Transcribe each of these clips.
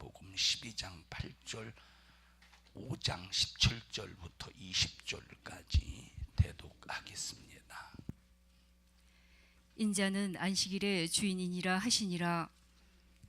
마태복음 12장 8절 5장 17절부터 20절까지 대독하겠습니다. 인자는 안식일의 주인이니라 하시니라.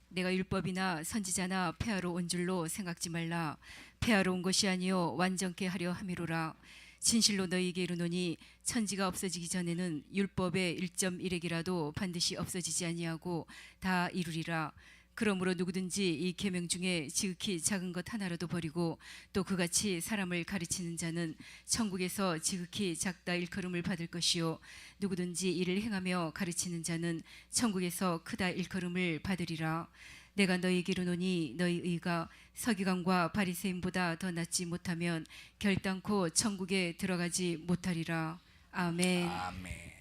내가 율법이나 선지자나 폐하러 온 줄로 생각지 말라. 폐하러 온 것이 아니요 완전케 하려 함이로라. 진실로 너희에게 이르노니 천지가 없어지기 전에는 율법의 1.1획이라도 반드시 없어지지 아니하고 다 이루리라. 그러므로 누구든지 이 계명 중에 지극히 작은 것 하나라도 버리고 또 그같이 사람을 가르치는 자는 천국에서 지극히 작다 일컬음을 받을 것이요 누구든지 이를 행하며 가르치는 자는 천국에서 크다 일컬음을 받으리라. 내가 너희에게 이르노니 너희 의가 서기관과 바리새인보다 더 낫지 못하면 결단코 천국에 들어가지 못하리라. 아멘. 아멘.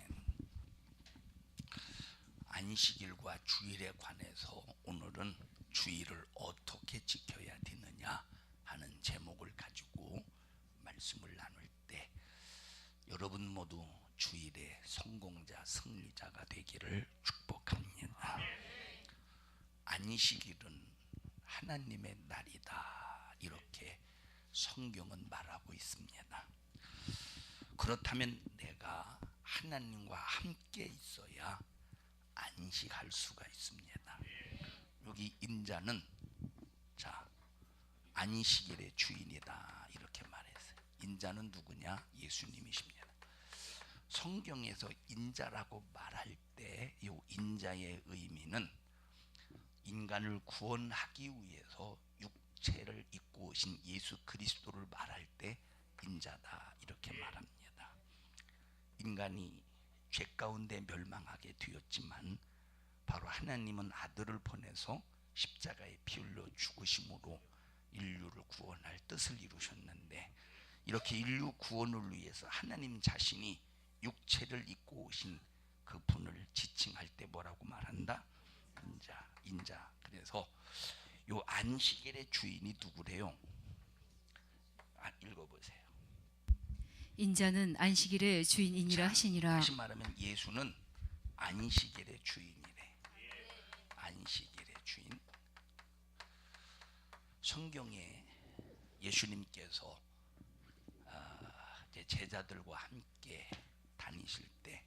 안식일과 주일에 관해서 오늘은 주일을 어떻게 지켜야 되느냐 하는 제목을 가지고 말씀을 나눌 때 여러분 모두 주일의 성공자, 승리자가 되기를 축복합니다. 안식일은 하나님의 날이다, 이렇게 성경은 말하고 있습니다. 그렇다면 내가 하나님과 함께 있어야 안식할 수가 있습니다. 여기 인자는 안식일의 주인이다, 이렇게 말했어요. 인자는 누구냐? 예수님이십니다. 성경에서 인자라고 말할 때 이 인자의 의미는 인간을 구원하기 위해서 육체를 입고 오신 예수 그리스도를 말할 때 인자다, 이렇게 말합니다. 인간이 죄 가운데 멸망하게 되었지만 바로 하나님은 아들을 보내서 십자가에 피 흘려 죽으심으로 인류를 구원할 뜻을 이루셨는데, 이렇게 인류 구원을 위해서 하나님 자신이 육체를 입고 오신 그 분을 지칭할 때 뭐라고 말한다? 인자. 그래서 요 안식일의 주인이 누구래요? 읽어보세요. 인자는 안식일의 주인이니라 하시니라. 다시 말하면 예수는 안식일의 주인이래. 안식일의 주인. 성경에 예수님께서 제자들과 함께 다니실 때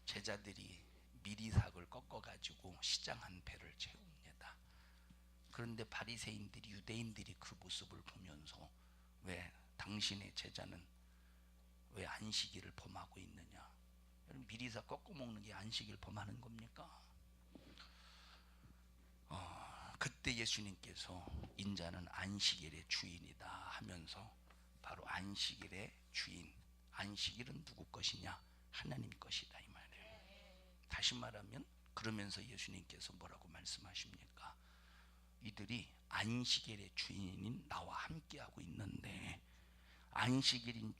제자들이 미리삭을 꺾어가지고 시장한 배를 채웁니다. 그런데 바리새인들이, 유대인들이 그 모습을 보면서 왜 당신의 제자는 왜 안식일을 범하고 있느냐? 미리삭 꺾어 먹는 게 안식일 범하는 겁니까? 그때 예수님께서 인자는 안식일의 주인이다 하면서 바로 안식일의 주인, 안식일은 누구 것이냐? 하나님 것이다, 이 말이에요. 다시 말하면 그러면서 예수님께서 뭐라고 말씀하십니까? 이들이 안식일의 주인인 나와 함께하고 있는데, 안식일의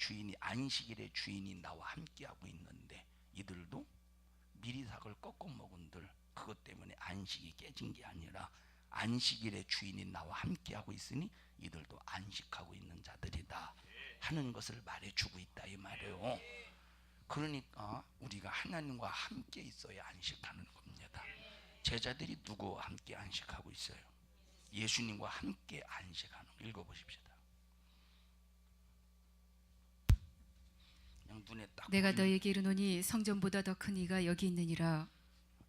주인이 나와 함께하고 있는데 이들도 미리삭을 꺾어 먹은들, 그것 때문에 안식이 깨진 게 아니라 안식일의 주인이 나와 함께하고 있으니 이들도 안식하고 있는 자들이다 하는 것을 말해주고 있다, 이 말이에요. 그러니까 우리가 하나님과 함께 있어야 안식하는 겁니다. 제자들이 누구와 함께 안식하고 있어요? 예수님과 함께 안식하는 거. 읽어보십시오. 눈에 딱 내가 너희에게 이르노니 성전보다 더 큰 이가 여기 있느니라.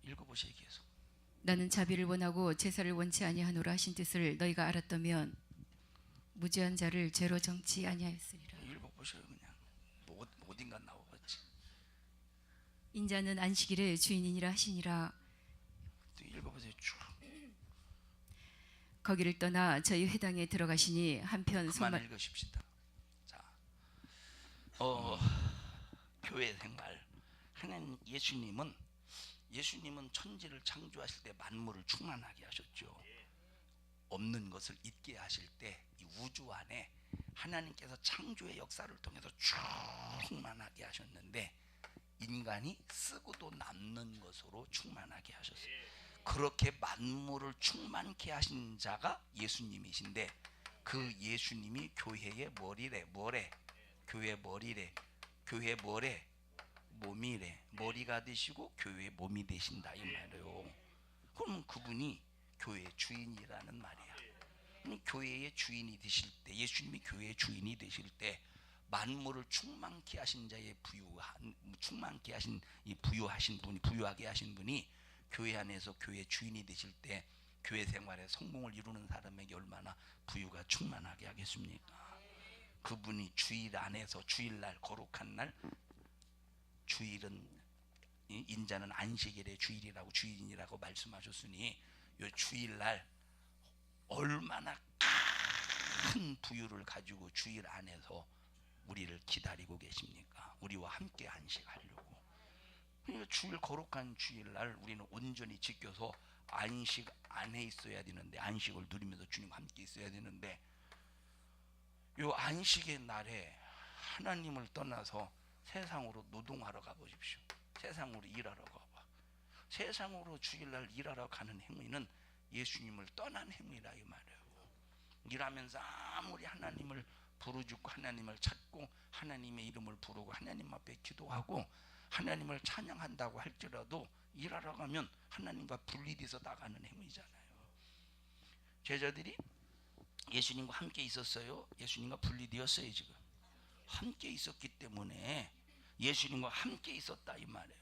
읽어보세요. 계속. 나는 자비를 원하고 제사를 원치 아니하노라 하신 뜻을 너희가 알았다면 무죄한 자를 죄로 정치 아니하였으리라. 읽어보세요. 그냥 어딘가 나오겠지. 인자는 안식일의 주인이니라 하시니라. 또 읽어보세요. 쭉. 거기를 떠나 저희 회당에 들어가시니 한편 그만 읽으십시다. 교회 생활. 하나님, 예수님은 천지를 창조하실 때 만물을 충만하게 하셨죠. 없는 것을 있게 하실 때 이 우주 안에 하나님께서 창조의 역사를 통해서 충만하게 하셨는데 인간이 쓰고도 남는 것으로 충만하게 하셨어요. 그렇게 만물을 충만케 하신 자가 예수님이신데 그 예수님이 교회의 머리래. 교회 머리래. 교회 뭐래? 몸이래. 머리가 되시고 교회의 몸이 되신다, 이 말이에요. 그럼 그분이 교회의 주인이라는 말이야. 교회의 주인이 되실 때, 예수님이 교회의 주인이 되실 때 만물을 충만케 하신 자의 충만케 하신 이 부유하게 하신 분이 교회 안에서 교회 주인이 되실 때 교회 생활에 성공을 이루는 사람에게 얼마나 부유가 충만하게 하겠습니까? 그분이 주일 안에서 주일날 거룩한 날, 주일은 인자는 안식일의 주일이라고 주인이라고 말씀하셨으니 이 주일날 얼마나 큰 부유를 가지고 주일 안에서 우리를 기다리고 계십니까? 우리와 함께 안식하려고. 그러니까 주일 거룩한 주일날 우리는 온전히 지켜서 안식 안에 있어야 되는데, 안식을 누리면서 주님과 함께 있어야 되는데, 요 안식의 날에 하나님을 떠나서 세상으로 노동하러 가보십시오. 세상으로 일하러 가봐. 세상으로 주일날 일하러 가는 행위는 예수님을 떠난 행위라 이 말이에요. 일하면서 아무리 하나님을 부르짖고 하나님을 찾고 하나님의 이름을 부르고 하나님 앞에 기도하고 하나님을 찬양한다고 할지라도 일하러 가면 하나님과 분리돼서 나가는 행위잖아요. 제자들이 예수님과 함께 있었어요? 예수님과 분리되었어요? 지금 함께 있었기 때문에 예수님과 함께 있었다 이 말이에요.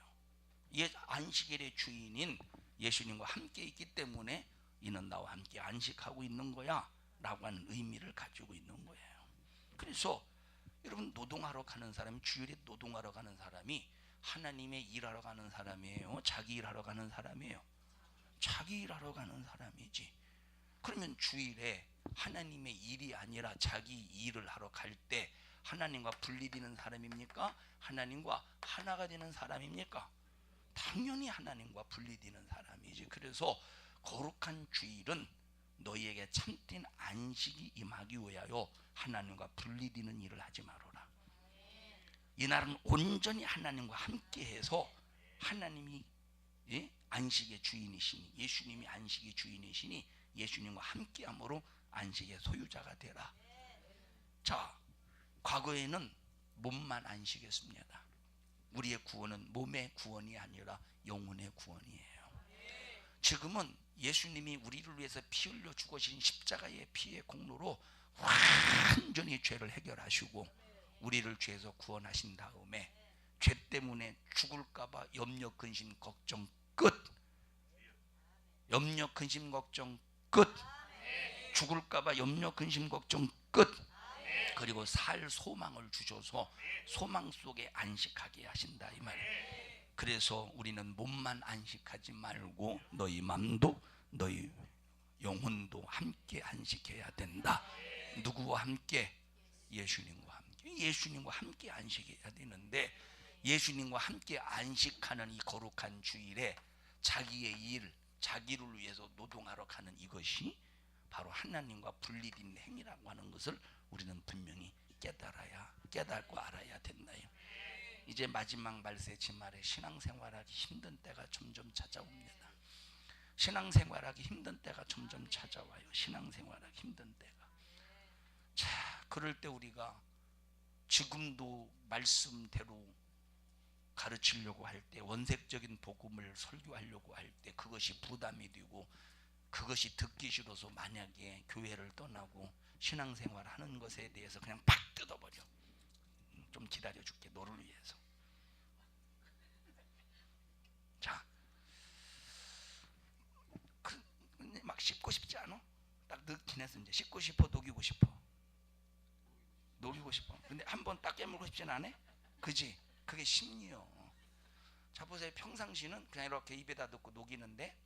안식일의 주인인 예수님과 함께 있기 때문에 이는 나와 함께 안식하고 있는 거야 라고 하는 의미를 가지고 있는 거예요. 그래서 여러분, 노동하러 가는 사람이, 주일에 노동하러 가는 사람이 하나님의 일하러 가는 사람이에요? 자기 일하러 가는 사람이에요? 자기 일하러 가는 사람이지. 그러면 주일에 하나님의 일이 아니라 자기 일을 하러 갈 때 하나님과 분리되는 사람입니까? 하나님과 하나가 되는 사람입니까? 당연히 하나님과 분리되는 사람이지. 그래서 거룩한 주일은 너희에게 참된 안식이 임하기 위하여 하나님과 분리되는 일을 하지 말아라. 이날은 온전히 하나님과 함께해서 하나님이 안식의 주인이시니, 예수님이 안식의 주인이시니 예수님과 함께함으로 안식의 소유자가 되라. 자, 과거에는 몸만 안식했습니다. 우리의 구원은 몸의 구원이 아니라 영혼의 구원이에요. 지금은 예수님이 우리를 위해서 피 흘려 죽으신 십자가의 피의 공로로 완전히 죄를 해결하시고 우리를 죄에서 구원하신 다음에 죄 때문에 죽을까봐 염려 근심 걱정 끝. 염려 근심 걱정 끝. 죽을까봐 염려 근심 걱정 끝. 그리고 살 소망을 주셔서 소망 속에 안식하게 하신다 이 말이에요. 그래서 우리는 몸만 안식하지 말고 너희 마음도 너희 영혼도 함께 안식해야 된다. 누구와 함께? 예수님과 함께. 예수님과 함께 안식해야 되는데, 예수님과 함께 안식하는 이 거룩한 주일에 자기의 일, 자기를 위해서 노동하러 가는 이것이 바로 하나님과 분리된 행위라고 하는 것을 우리는 분명히 깨닫고 알아야 된다요. 이제 마지막 말세지 말에 신앙생활하기 힘든 때가 점점 찾아옵니다. 신앙생활하기 힘든 때가 점점 찾아와요. 신앙생활하기 힘든 때가. 자, 그럴 때 우리가 지금도 말씀대로 가르치려고 할 때, 원색적인 복음을 설교하려고 할 때 그것이 부담이 되고 그것이 듣기 싫어서 만약에 교회를 떠나고 신앙생활 하는 것에 대해서 그냥 팍 뜯어버려. 좀 기다려줄게, 너를 위해서. 자, 막 씹고 싶지 않아? 딱 늦긴 했어. 이제 씹고 싶어, 녹이고 싶어? 녹이고 싶어. 근데 한번 딱 깨물고 싶진 않아? 그지? 그게 심리요. 자, 보세요. 평상시는 그냥 이렇게 입에다 넣고 녹이는데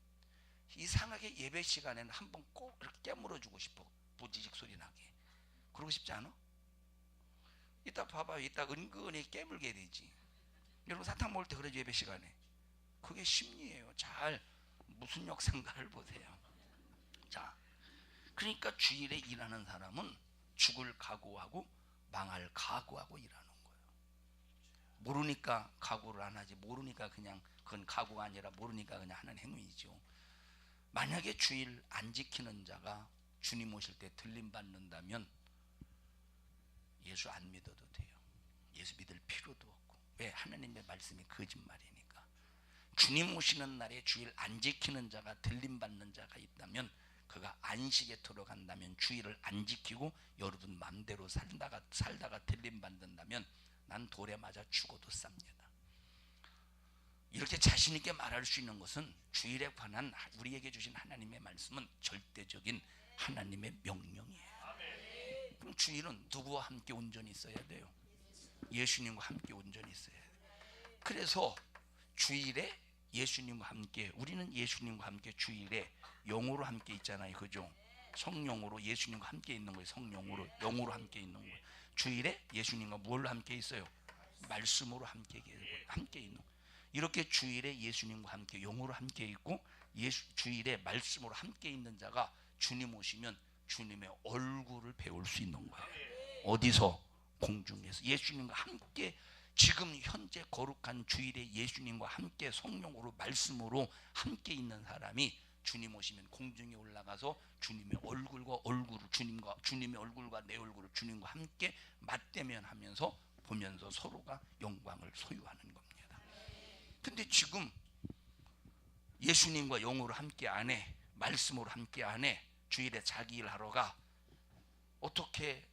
이상하게 예배 시간에는 한번 꼭 이렇게 깨물어주고 싶어. 부지직 소리 나게. 그러고 싶지 않아? 이따 봐봐요. 이따 은근히 깨물게 되지. 여러분 사탕 먹을 때 그러죠, 예배 시간에. 그게 심리예요. 잘 무슨 역생가를 보세요. 자, 그러니까 주일에 일하는 사람은 죽을 각오하고 망할 각오하고 일하는 거예요. 모르니까 각오를 안 하지. 모르니까 그냥 그건 각오가 아니라 모르니까 그냥 하는 행위이죠. 만약에 주일 안 지키는 자가 주님 오실 때 들림 받는다면 예수 안 믿어도 돼요. 예수 믿을 필요도 없고. 왜? 하나님의 말씀이 거짓말이니까. 주님 오시는 날에 주일 안 지키는 자가 들림받는 자가 있다면, 그가 안식에 들어간다면, 주일을 안 지키고 여러분 맘대로 살다가 들림받는다면 난 돌에 맞아 죽어도 쌉니다. 이렇게 자신 있게 말할 수 있는 것은 주일에 관한 우리에게 주신 하나님의 말씀은 절대적인 하나님의 명령이에요. 그럼 주일은 누구와 함께 온전히 있어야 돼요? 예수님과 함께 온전히 있어야 돼요. 그래서 주일에 예수님과 함께, 우리는 예수님과 함께 주일에 영으로 함께 있잖아요. 그죠? 성령으로 예수님과 함께 있는 거예요. 성령으로, 영으로 함께 있는 거예요. 주일에 예수님과 뭘로 함께 있어요? 말씀으로 함께 있는 거예요. 이렇게 주일에 예수님과 함께 영으로 함께 있고 주일에 말씀으로 함께 있는 자가 주님 오시면 주님의 얼굴을 배울 수 있는 거예요. 어디서? 공중에서. 예수님과 함께, 지금 현재 거룩한 주일에 예수님과 함께 성령으로 말씀으로 함께 있는 사람이 주님 오시면 공중에 올라가서 주님의 얼굴과 주님의 얼굴과 내 얼굴을 주님과 함께 맞대면하면서 보면서 서로가 영광을 소유하는 겁니다. 근데 지금 예수님과 영으로 함께 안 해, 말씀으로 함께 안 해, 주일에 자기 일 하러 가. 어떻게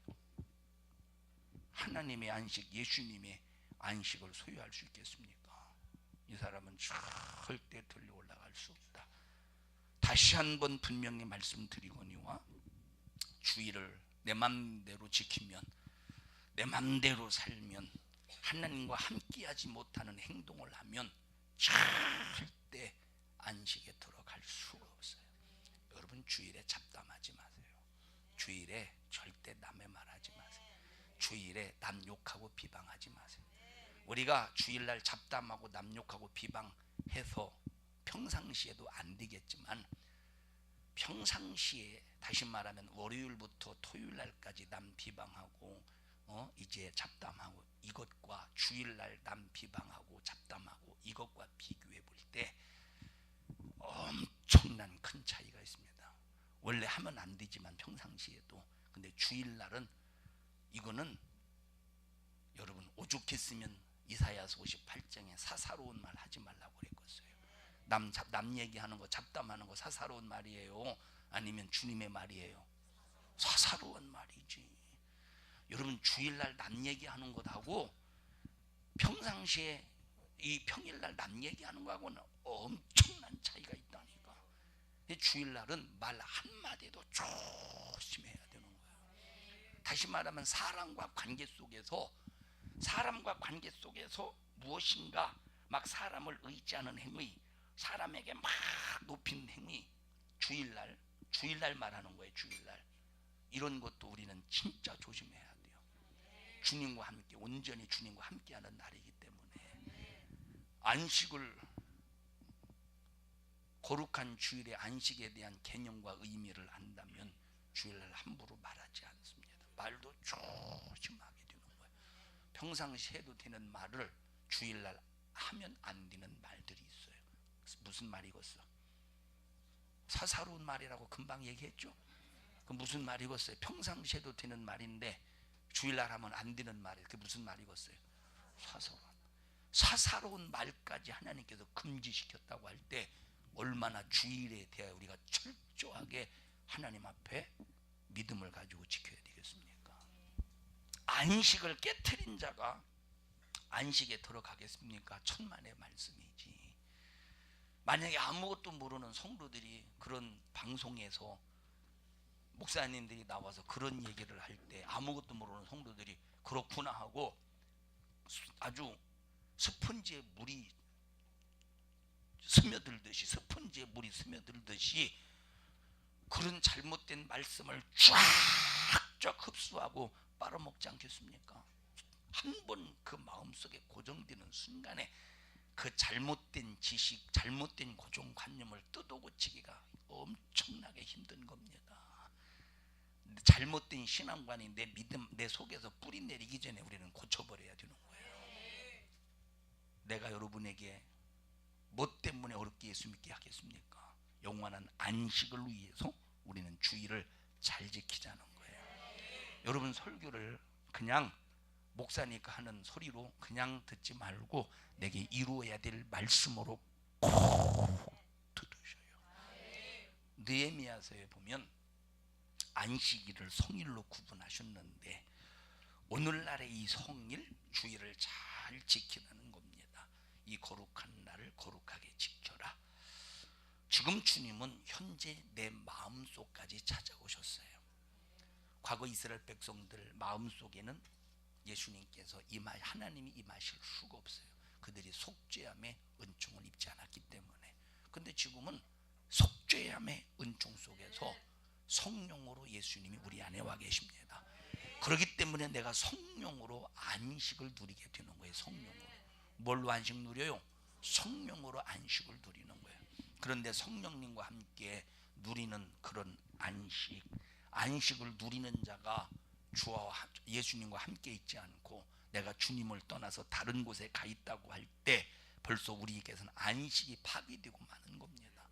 하나님의 안식, 예수님의 안식을 소유할 수 있겠습니까? 이 사람은 절대 들려 올라갈 수 없다. 다시 한번 분명히 말씀드리거니와, 주일을 내 맘대로 지키면, 내 맘대로 살면, 하나님과 함께하지 못하는 행동을 하면 절대 안식에 들어갈 수가 없어요. 여러분, 주일에 잡담하지 마세요. 주일에 절대 남의 말하지 마세요. 주일에 남 욕하고 비방하지 마세요. 우리가 주일날 잡담하고 남 욕하고 비방해서 평상시에도 안 되겠지만, 평상시에 다시 말하면 월요일부터 토요일날까지 남 비방하고 이제 잡담하고, 이것과 주일날 남 비방하고 잡담하고 이것과 비교해 볼 때 엄청난 큰 차이가 있습니다. 원래 하면 안 되지만 평상시에도. 근데 주일날은, 이거는 여러분 오죽했으면 이사야서 58장에 사사로운 말 하지 말라고 그랬겠어요. 남 얘기하는 거, 잡담하는 거 사사로운 말이에요? 아니면 주님의 말이에요? 사사로운 말이지. 여러분, 주일날 남 얘기하는 것하고 평상시에 이 평일날 남 얘기하는 거하고는 엄청난 차이가 있다니까. 주일날은 말 한마디도 조심해야 되는 거야. 다시 말하면 사람과 관계 속에서 무엇인가 막 사람을 의지하는 행위, 사람에게 막 높이는 행위, 주일날 말하는 거예요. 주일날 이런 것도 우리는 진짜 조심해야 돼요. 주님과 함께, 온전히 주님과 함께하는 날이기 때문에 안식을, 거룩한 주일의 안식에 대한 개념과 의미를 안다면 주일날 함부로 말하지 않습니다. 말도 조심하게 되는 거예요. 평상시 해도 되는 말을 주일날 하면 안 되는 말들이 있어요. 무슨 말이겠어? 사사로운 말이라고 금방 얘기했죠. 그 무슨 말이겠어요? 평상시 해도 되는 말인데 주일날 하면 안 되는 말이에요. 그게 무슨 말이겠어요? 사사로운 말까지 하나님께서 금지시켰다고 할 때 얼마나 주일에 대하여 우리가 철저하게 하나님 앞에 믿음을 가지고 지켜야 되겠습니까? 안식을 깨트린 자가 안식에 들어가겠습니까? 천만의 말씀이지. 만약에 아무것도 모르는 성도들이 그런 방송에서 목사님들이 나와서 그런 얘기를 할 때 아무것도 모르는 성도들이 그렇구나 하고 아주 스펀지에 물이 스며들듯이 그런 잘못된 말씀을 쫙쫙 흡수하고 빨아먹지 않겠습니까? 한 번 그 마음속에 고정되는 순간에 그 잘못된 지식, 잘못된 고정관념을 뜯어고치기가 엄청나게 힘든 겁니다. 잘못된 신앙관이 내 믿음, 내 속에서 뿌리 내리기 전에 우리는 고쳐버려야 되는 거예요. 내가 여러분에게 뭐 때문에 어렵게 예수 믿게 하겠습니까? 영원한 안식을 위해서 우리는 주일을 잘 지키자는 거예요. 여러분, 설교를 그냥 목사니까 하는 소리로 그냥 듣지 말고 내게 이루어야 될 말씀으로 들으셔요. 느헤미야서에 보면 안식일을 성일로 구분하셨는데 오늘날의 이 성일 주일을 잘 지키라는 겁니다. 이 거룩한 날을 거룩하게 지켜라. 지금 주님은 현재 내 마음속까지 찾아오셨어요. 과거 이스라엘 백성들 마음속에는 예수님께서 하나님이 임하실 수가 없어요. 그들이 속죄함의 은총을 입지 않았기 때문에. 근데 지금은 속죄함의 은총 속에서 성령으로 예수님이 우리 안에 와 계십니다. 그렇기 때문에 내가 성령으로 안식을 누리게 되는 거예요. 성령으로. 뭘로 안식 누려요? 성령으로 안식을 누리는 거예요. 그런데 성령님과 함께 누리는 그런 안식을 누리는 자가 주와 예수님과 함께 있지 않고 내가 주님을 떠나서 다른 곳에 가 있다고 할 때 벌써 우리에게서는 안식이 파괴되고 마는 겁니다.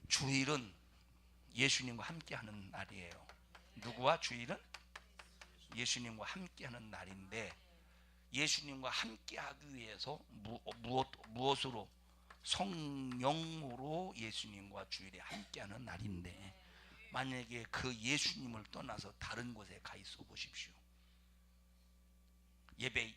주일은 예수님과 함께하는 날이에요. 누구와? 주일은 예수님과 함께하는 날인데 예수님과 함께하기 위해서 무엇으로? 성령으로 예수님과 주일에 함께하는 날인데 만약에 그 예수님을 떠나서 다른 곳에 가 있어 보십시오. 예배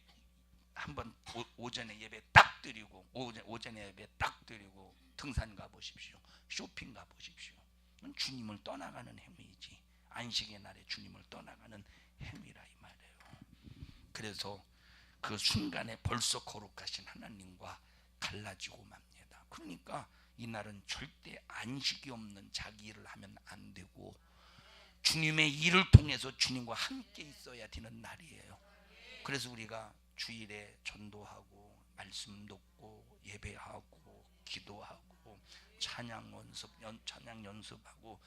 한번 오전에 예배 딱 드리고 오전에 예배 딱 드리고 등산 가 보십시오. 쇼핑 가 보십시오. 그건 주님을 떠나가는 행위이지 안식의 날에 주님을 떠나가는 행위라 이 말이에요. 그래서 그 순간에 벌써 거룩하신 하나님과 갈라지고 맙니다. 그러니까 이 날은 절대 안식이 없는 자기 일을 하면 안 되고 주님의 일을 통해서 주님과 함께 있어야 되는 날이에요. 그래서 우리가 주일에 전도하고 말씀 듣고 예배하고 기도하고 찬양 연습하고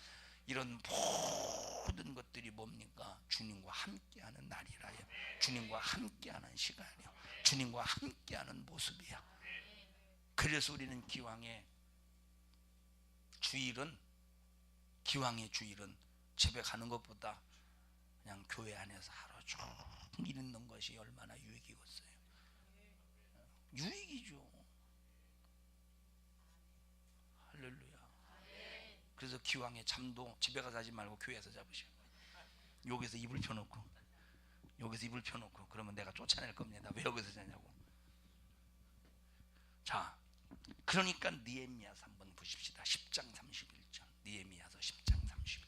이런 모든 것들이 뭡니까? 주님과 함께하는 날이라요. 주님과 함께하는 시간이요. 주님과 함께하는 모습이야. 그래서 우리는 기왕의 주일은 집에 가는 것보다 그냥 교회 안에서 하루 종일 있는 것이 얼마나 유익이겠어요. 유익이죠. 할렐루야. 그래서 기왕에 잠도 집에 가서 자지 말고 교회에서 잡으시오. 여기서 이불 펴놓고 그러면 내가 쫓아낼 겁니다. 왜 여기서 자냐고. 자, 그러니까 느헤미야서 한번 보십시다. 10장 31절. 느헤미야서 10장 31절.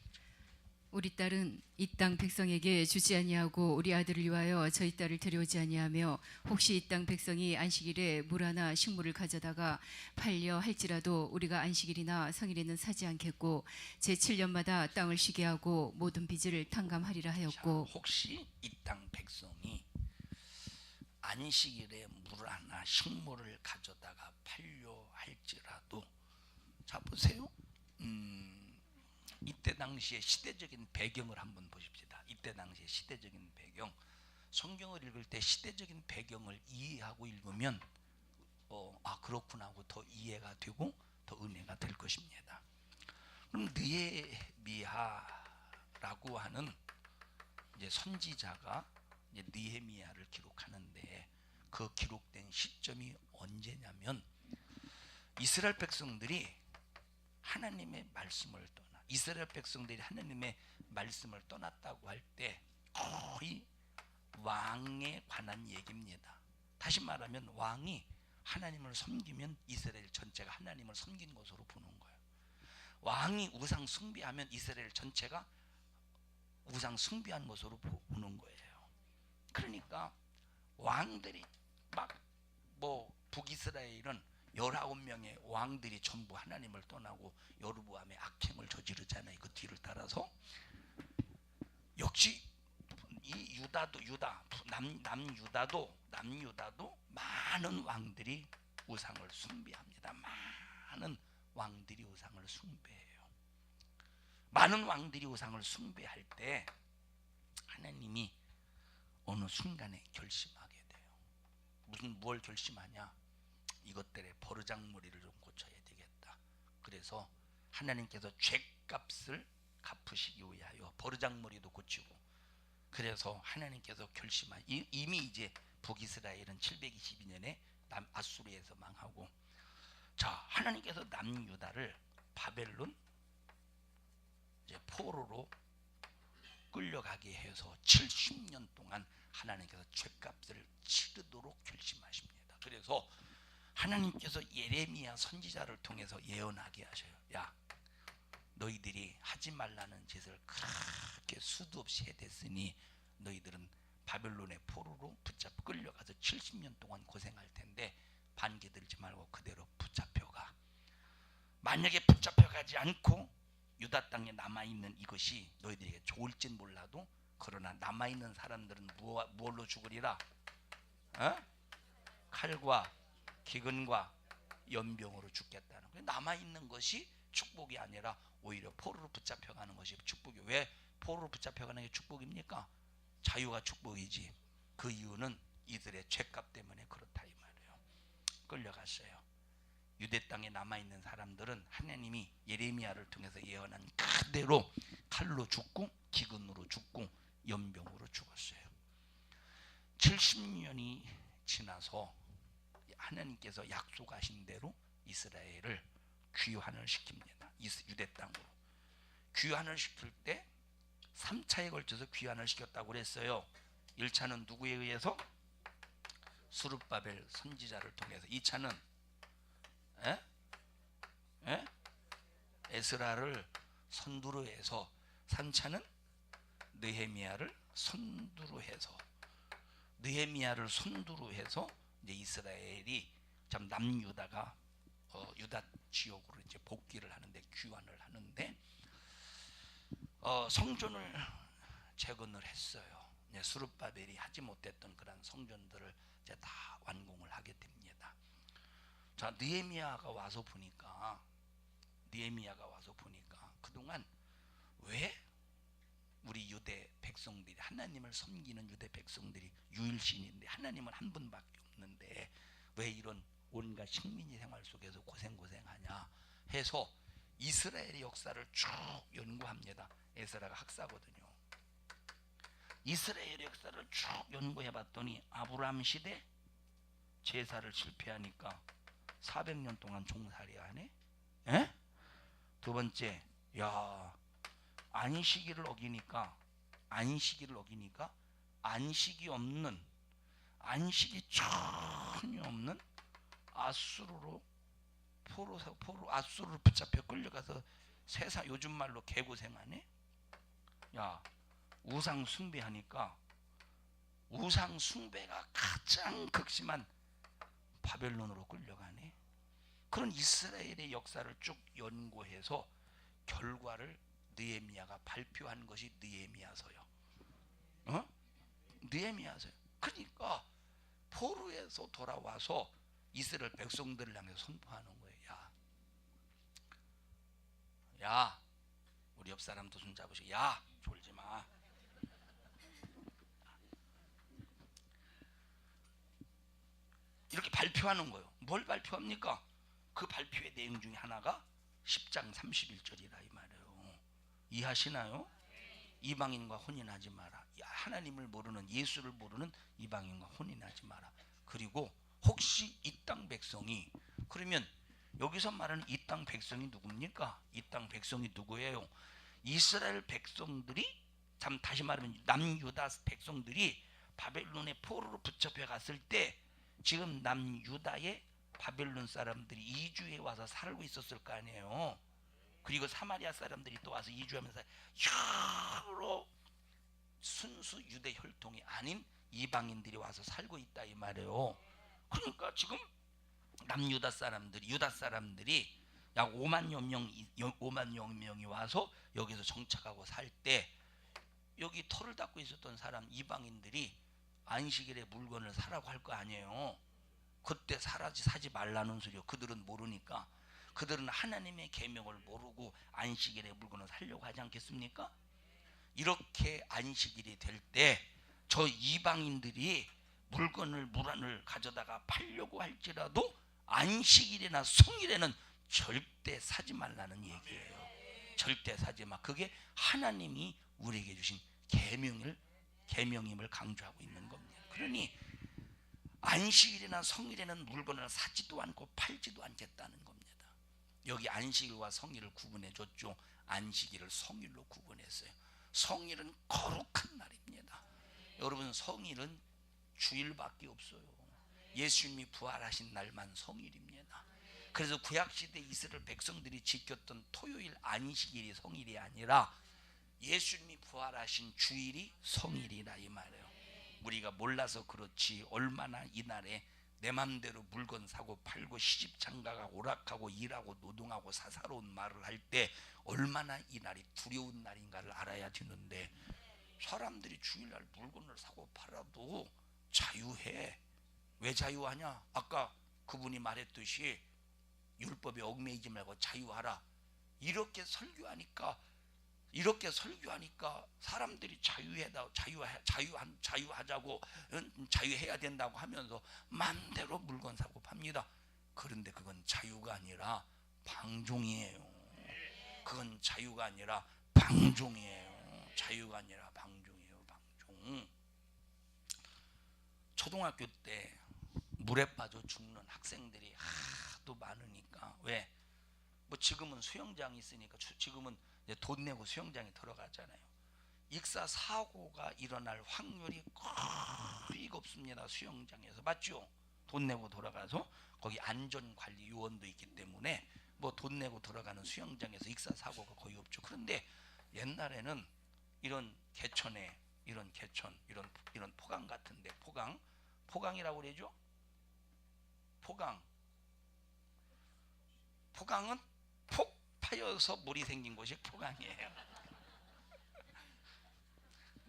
우리 딸은 이 땅 백성에게 주지 아니하고 우리 아들을 위하여 저희 딸을 데려오지 아니하며 혹시 이 땅 백성이 안식일에 물 하나 식물을 가져다가 팔려 할지라도 우리가 안식일이나 성일에는 사지 않겠고 제 7년마다 땅을 쉬게 하고 모든 빚을 탕감하리라 하였고. 자, 혹시 이 땅 백성이 안식일에 물 하나 식물을 가져다가 팔려 할지라도 자 보세요. 이때 당시의 시대적인 배경을 한번 보십시다. 이때 당시의 시대적인 배경. 성경을 읽을 때 시대적인 배경을 이해하고 읽으면 그렇구나 하고 더 이해가 되고 더 은혜가 될 것입니다. 그럼 느헤미야라고 하는 이제 선지자가 이제 느헤미야를 기록하는데 그 기록된 시점이 언제냐면 이스라엘 백성들이 하나님의 말씀을 이스라엘 백성들이 하나님의 말씀을 떠났다고 할 때 거의 왕에 관한 얘기입니다. 다시 말하면 왕이 하나님을 섬기면 이스라엘 전체가 하나님을 섬긴 것으로 보는 거예요. 왕이 우상 숭배하면 이스라엘 전체가 우상 숭배한 것으로 보는 거예요. 그러니까 왕들이 북이스라엘은 19명의 왕들이 전부 하나님을 떠나고 여로보암의 악행을 저지르잖아요. 그 뒤를 따라서 역시 이 남유다도 많은 왕들이 우상을 숭배합니다. 많은 왕들이 우상을 숭배해요. 많은 왕들이 우상을 숭배할 때 하나님이 어느 순간에 결심하게 돼요. 뭘 결심하냐? 이것들의 버르장머리를 좀 고쳐야 되겠다. 그래서 하나님께서 죄값을 갚으시기 위하여 버르장머리도 고치고 그래서 하나님께서 결심한 이미 이제 북이스라엘은 722년에 아수르에서 망하고 자, 하나님께서 남유다를 바벨론 이제 포로로 끌려가게 해서 70년 동안 하나님께서 죗값을 치르도록 결심하십니다. 그래서 하나님께서 예레미야 선지자를 통해서 예언하게 하셔요. 야, 너희들이 하지 말라는 짓을 그렇게 수도 없이 해댔으니 너희들은 바벨론의 포로로 붙잡혀 끌려가서 70년 동안 고생할 텐데 반기 들지 말고 그대로 붙잡혀가. 만약에 붙잡혀가지 않고 유다 땅에 남아있는 이것이 너희들에게 좋을진 몰라도 그러나 남아있는 사람들은 무엇로 죽으리라? 칼과 기근과 연병으로 죽겠다는 거예요. 남아있는 것이 축복이 아니라 오히려 포로로 붙잡혀가는 것이 축복이에요. 왜 포로로 붙잡혀가는 게 축복입니까? 자유가 축복이지. 그 이유는 이들의 죄값 때문에 그렇다 이 말이에요. 끌려갔어요. 유대 땅에 남아있는 사람들은 하나님이 예레미야를 통해서 예언한 그대로 칼로 죽고 기근으로 죽고 연병으로 죽었어요. 70년이 지나서 하나님께서 약속하신 대로 이스라엘을 귀환을 시킵니다. 유대 땅으로 귀환을 시킬 때 3차에 걸쳐서 귀환을 시켰다고 그랬어요. 1차는 누구에 의해서? 스룹바벨 선지자를 통해서. 2차는 에스라를 선두로 해서. 3차는 느헤미야를 선두로 해서. 느헤미야를 선두로 해서 이제 이스라엘이 참 남유다가 유다 지역으로 이제 복귀를 하는데 귀환을 하는데 성전을 재건을 했어요. 스룹바벨이 하지 못했던 그런 성전들을 이제 다 완공을 하게 됩니다. 자, 느헤미야가 와서 보니까 그동안 왜 우리 유대 백성들이 하나님을 섬기는 유대 백성들이 유일신인데 하나님은 한 분밖에 없는데 왜 이런 온갖 식민지 생활 속에서 고생하냐 해서 이스라엘의 역사를 쭉 연구합니다. 에스라가 학사거든요. 이스라엘의 역사를 쭉 연구해봤더니 아브라함 시대 제사를 실패하니까 400년 동안 종살이 하네. 두 번째, 안식일을 어기니까 안식이 전혀 없는 아수르로 아수르로 붙잡혀 끌려가서 세상 요즘 말로 개고생하네. 우상 숭배하니까 우상 숭배가 가장 극심한 바벨론으로 끌려가네. 그런 이스라엘의 역사를 쭉 연구해서 결과를 느헤미야가 발표한 것이 느헤미야서요. 느헤미야서요. 그러니까 포로에서 돌아와서 이스라엘 백성들을 향해서 선포하는 거예요. 야, 우리 옆 사람도 손 잡으시고, 야, 졸지 마. 이렇게 발표하는 거예요. 뭘 발표합니까? 그 발표의 내용 중에 하나가 10장 31절이라 이 말이에요. 이해하시나요? 이방인과 혼인하지 마라. 하나님을 모르는, 예수를 모르는 이방인과 혼인하지 마라. 그리고 혹시 이 땅 백성이, 그러면 여기서 말하는 이 땅 백성이 누굽니까? 이 땅 백성이 누구예요? 이스라엘 백성들이, 다시 말하면 남유다 백성들이 바벨론의 포로로 붙잡혀 갔을 때 지금 남유다의 바벨론 사람들이 이주해 와서 살고 있었을 거 아니에요. 그리고 사마리아 사람들이 또 와서 이주하면서 여러 순수 유대 혈통이 아닌 이방인들이 와서 살고 있다 이 말이에요. 그러니까 지금 남유다 사람들이, 유다 사람들이 약 5만여 명이 와서 여기서 정착하고 살 때 여기 터를 닦고 있었던 사람 이방인들이 안식일에 물건을 사라고 할 거 아니에요. 그때 사지 말라는 소리요. 그들은 모르니까. 그들은 하나님의 계명을 모르고 안식일에 물건을 사려고 하지 않겠습니까? 이렇게 안식일이 될 때 저 이방인들이 물안을 가져다가 팔려고 할지라도 안식일이나 성일에는 절대 사지 말라는 얘기예요. 절대 사지 마. 그게 하나님이 우리에게 주신 계명임을 강조하고 있는 겁니다. 그러니 안식일이나 성일에는 물건을 사지도 않고 팔지도 않겠다는 겁니다. 여기 안식일과 성일을 구분해 줬죠. 안식일을 성일로 구분했어요. 성일은 거룩한 날입니다. 여러분, 성일은 주일밖에 없어요. 예수님이 부활하신 날만 성일입니다. 그래서 구약시대 이스라엘 백성들이 지켰던 토요일 안식일이 성일이 아니라 예수님이 부활하신 주일이 성일이라 이 말이에요. 우리가 몰라서 그렇지 얼마나 이날에 내 맘대로 물건 사고 팔고 시집장가가 오락하고 일하고 노동하고 사사로운 말을 할 때 얼마나 이날이 두려운 날인가를 알아야 되는데, 사람들이 주일날 물건을 사고 팔아도 자유해. 왜 자유하냐? 아까 그분이 말했듯이 율법에 얽매이지 말고 자유하라. 이렇게 설교하니까 사람들이 자유하자고, 자유해야 된다고 하면서 마음대로 물건 사고 팝니다. 그런데 그건 자유가 아니라 방종이에요. 그건 자유가 아니라 방종이에요. 자유가 아니라 방종이에요. 방종. 초등학교 때 물에 빠져 죽는 학생들이 하도 많으니까, 왜? 뭐 지금은 수영장이 있으니까 지금은 돈 내고 수영장에 들어가잖아요. 익사 사고가 일어날 확률이 거의 없습니다. 수영장에서. 맞죠? 돈 내고 들어가서 거기 안전관리 요원도 있기 때문에 뭐 돈 내고 들어가는 수영장에서 익사 사고가 거의 없죠. 그런데 옛날에는 이런 개천에 이런 포강 같은데, 포강이라고 그러죠? 포강은 폭 파여서 물이 생긴 곳이 포강이에요.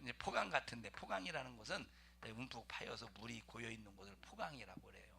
이제 포강 같은데, 포강이라는 것은 움푹 파여서 물이 고여 있는 곳을 포강이라고 그래요.